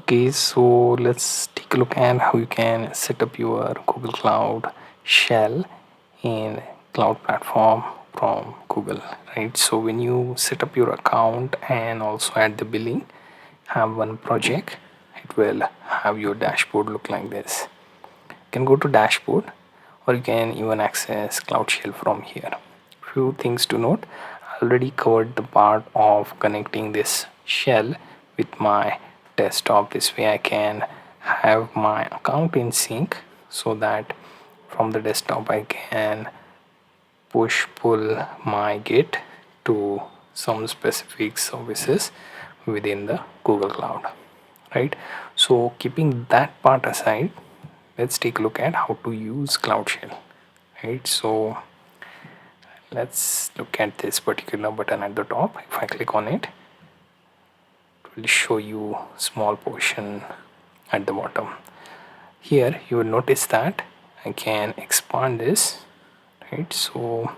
Okay, so let's take a look at how you can set up your Google Cloud shell in cloud platform from Google, right? So when you set up your account and also add the billing, have one project, it will have your dashboard look like this. You can go to dashboard or you can even access Cloud Shell from here. Few things to note: I already covered the part of connecting this shell with my desktop. This way I can have my account in sync so that from the desktop I can pull my git to some specific services within the Google Cloud, right? So keeping that part aside, let's take a look at how to use Cloud Shell, right? So let's look at this particular button at the top. If I click on it, it will show you small portion at the bottom. Here you will notice that I can expand this, right? So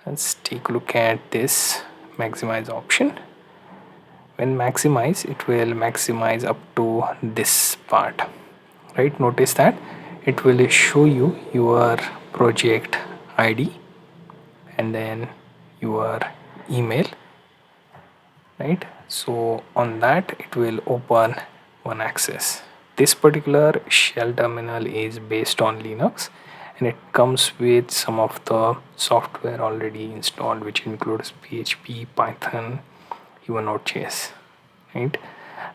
let's take a look at this maximize option. When maximize, it will maximize up to this part, right? Notice that it will show you your project ID and then your email, right? So on that it will open one access. This particular shell terminal is based on Linux and it comes with some of the software already installed, which includes PHP, Python, even Node.js, right?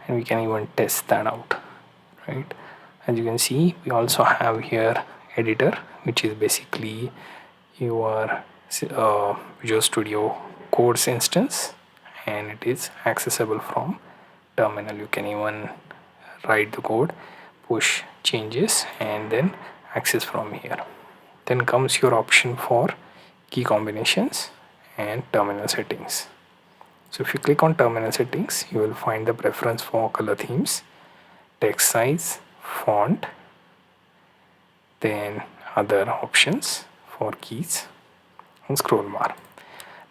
And we can even test that out, right? As you can see, we also have here editor, which is basically your Visual Studio Code's instance, and it is accessible from terminal. You can even write the code, push changes, and then access from here. Then comes your option for key combinations and terminal settings. So if you click on terminal settings, you will find the preference for color themes, text size, font, then other options for keys and scroll bar.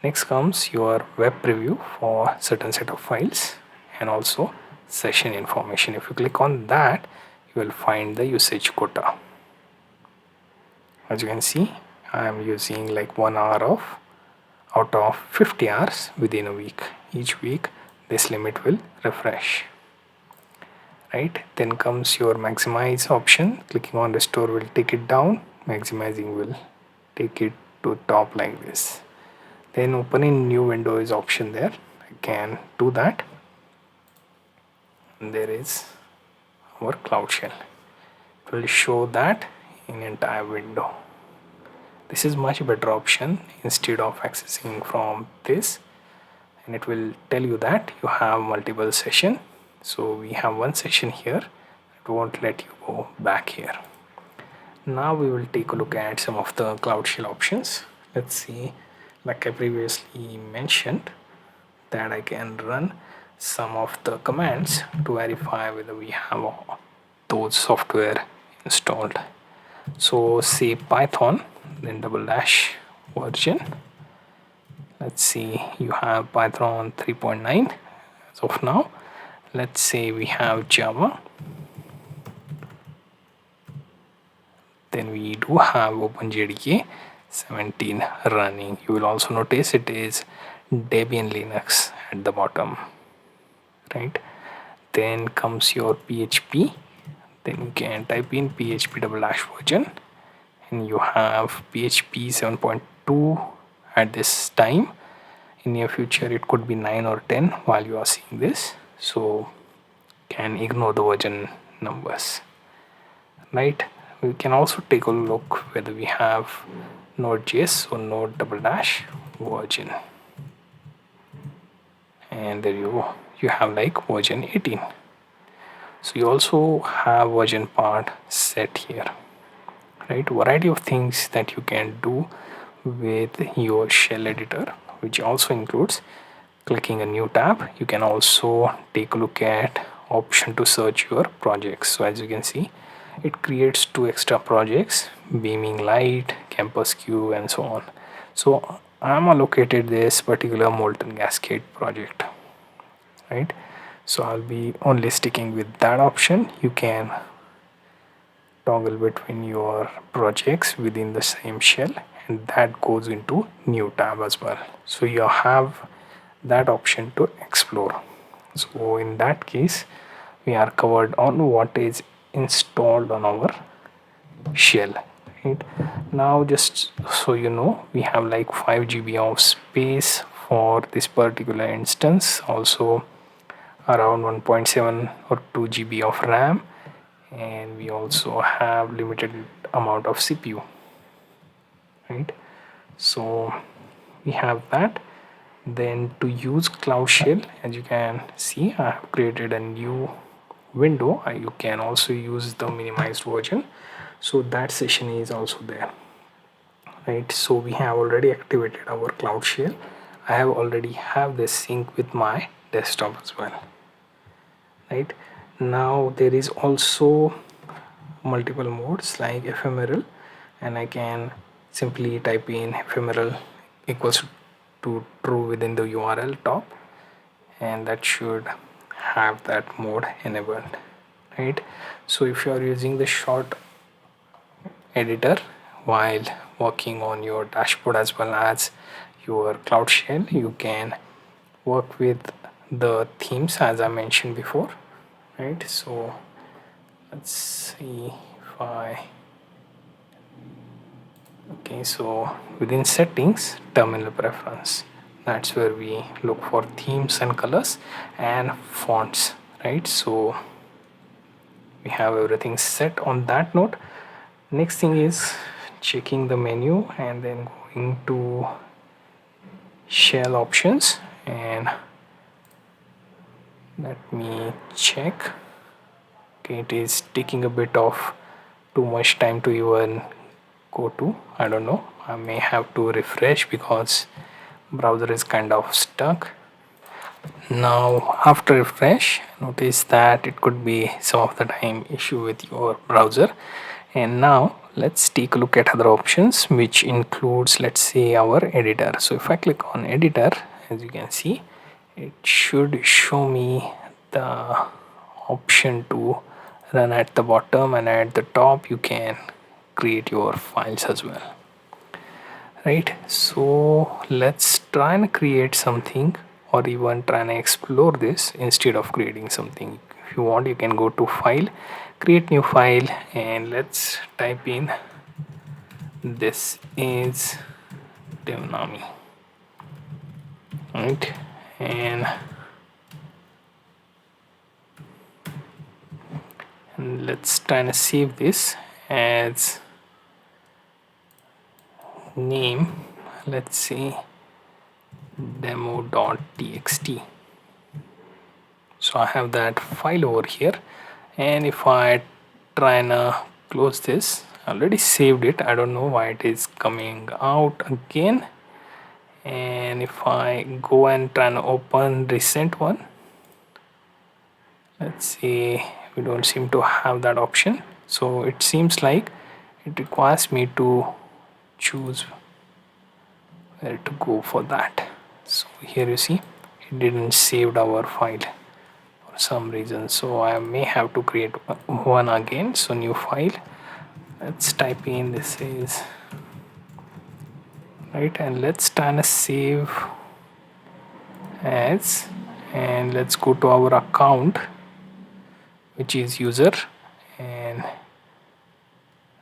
Next comes your web preview for certain set of files and also session information. If you click on that, you will find the usage quota. As you can see, I am using like 1 hour of out of 50 hours within a week. Each week this limit will refresh, right? Then comes your maximize option. Clicking on restore will take it down, maximizing will take it to top like this. Then opening new window is option there. I can do that, and there is our Cloud Shell. It will show that in entire window. This is much better option instead of accessing from this, and it will tell you that you have multiple session. So we have one session here. It won't let you go back here. Now we will take a look at some of the Cloud Shell options. Let's see, like I previously mentioned, that I can run some of the commands to verify whether we have those software installed. So say Python, then double dash version. Let's see, you have Python 3.9 as of now. Let's say we have Java, then we do have OpenJDK 17 running. You will also notice it is Debian Linux at the bottom, right? Then comes your PHP. Then you can type in PHP double dash version, and you have PHP 7.2 at this time. In near future it could be 9 or 10 while you are seeing this, so can ignore the version numbers, right? We can also take a look whether we have Node.js or Node double dash version, and there you go, you have like version 18. So you also have version part set here, right? Variety of things that you can do with your shell editor, which also includes clicking a new tab. You can also take a look at option to search your projects. So as you can see, it creates 2 extra projects, Beaming Light, Campus Q, and so on. So I'm allocated this particular Molten Cascade project, right? So I'll be only sticking with that option. You can toggle between your projects within the same shell, and that goes into new tab as well. So you have that option to explore. So in that case, we are covered on what is installed on our shell. Right now, just so you know, we have like 5 GB of space for this particular instance, also around 1.7 or 2 GB of RAM, and we also have limited amount of CPU, right? So we have that. Then to use Cloud Shell, as you can see, I have created a new window. You can also use the minimized version, so that session is also there, right? So we have already activated our Cloud Shell. I have already have this sync with my desktop as well, right? Now there is also multiple modes like ephemeral, and I can simply type in ephemeral equals to true within the URL top, and that should have that mode enabled, right? So if you are using the short editor while working on your dashboard as well as your Cloud Shell, you can work with the themes as I mentioned before, right? So let's see if I okay, so within settings, terminal preference, that's where we look for themes and colors and fonts, right? So we have everything set on that note. Next thing is checking the menu and then going to shell options, and let me check. Okay, it is taking a bit of too much time to even go to. I don't know, I may have to refresh because browser is kind of stuck. Now after refresh, notice that it could be some of the time issue with your browser. And now let's take a look at other options, which includes, let's say, our editor. So if I click on editor, as you can see, it should show me the option to run at the bottom, and at the top you can create your files as well, right? So let's try and create something, or even try and explore this instead of creating something. If you want, you can go to file, create new file, and let's type in this is DevNami, right? And let's try and save this as name, let's say demo.txt. So I have that file over here, and if I try and close this, I already saved it. I don't know why it is coming out again. And if I go and try and open recent one, let's see, we don't seem to have that option. So it seems like it requires me to choose where to go for that. So here you see it didn't save our file for some reason, so I may have to create one again. So new file, let's type in this is right, and let's try and save as, and let's go to our account, which is user, and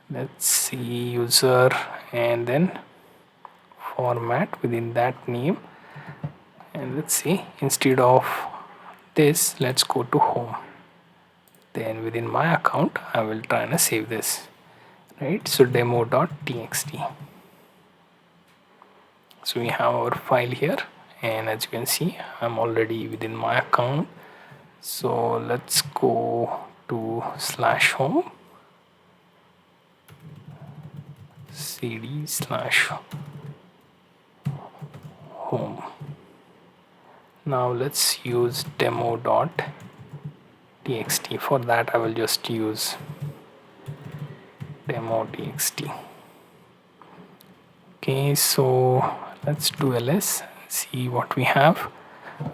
let's see user, and then format within that name, and let's see, instead of this, let's go to home. Then within my account I will try and save this, right? So demo.txt. So we have our file here, and as you can see, I'm already within my account. So let's go to /home, cd/home. Now let's use demo.txt. For that I will just use demo.txt. Okay, so let's do ls, see what we have.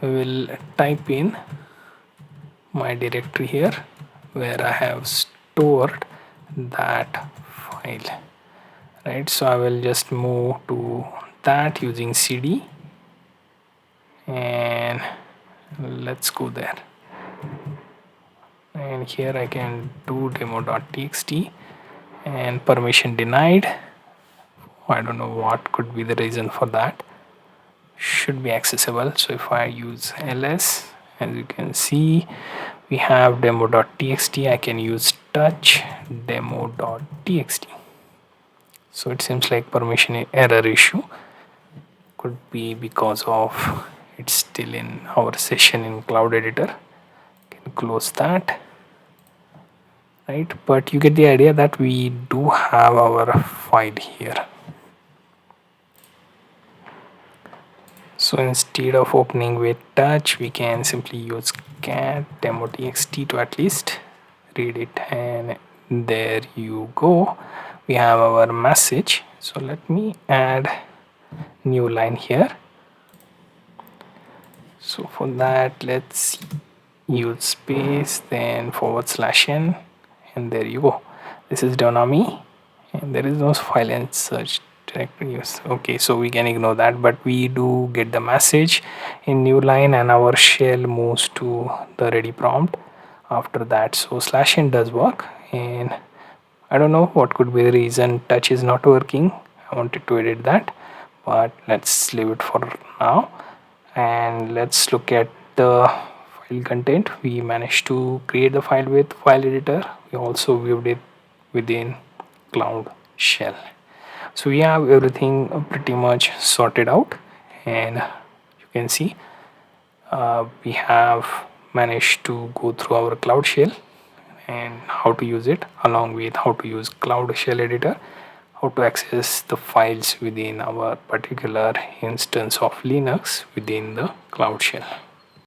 We will type in my directory here where I have stored that file, right? So I will just move to that using cd, and let's go there. And here I can do demo.txt and permission denied. I don't know what could be the reason for that. Should be accessible. So if I use ls, as you can see, we have demo.txt. I can use touch demo.txt. So it seems like permission error issue. Could be because of it's still in our session in cloud editor. Can close that, right? But you get the idea that we do have our file here. So instead of opening with touch, we can simply use cat demo.txt to at least read it, and there you go, we have our message. So let me add new line here. So for that, let's use space, then /n, and there you go. This is DevNami, and there is no file and search directory use. Okay, so we can ignore that, but we do get the message in new line, and our shell moves to the ready prompt after that. So /n does work, and I don't know what could be the reason touch is not working. I wanted to edit that, but let's leave it for now. And let's look at the file content. We managed to create the file with file editor. We also viewed it within cloud shell. So we have everything pretty much sorted out, and you can see we have managed to go through our cloud shell and how to use it, along with how to use cloud shell editor, how to access the files within our particular instance of Linux within the cloud shell.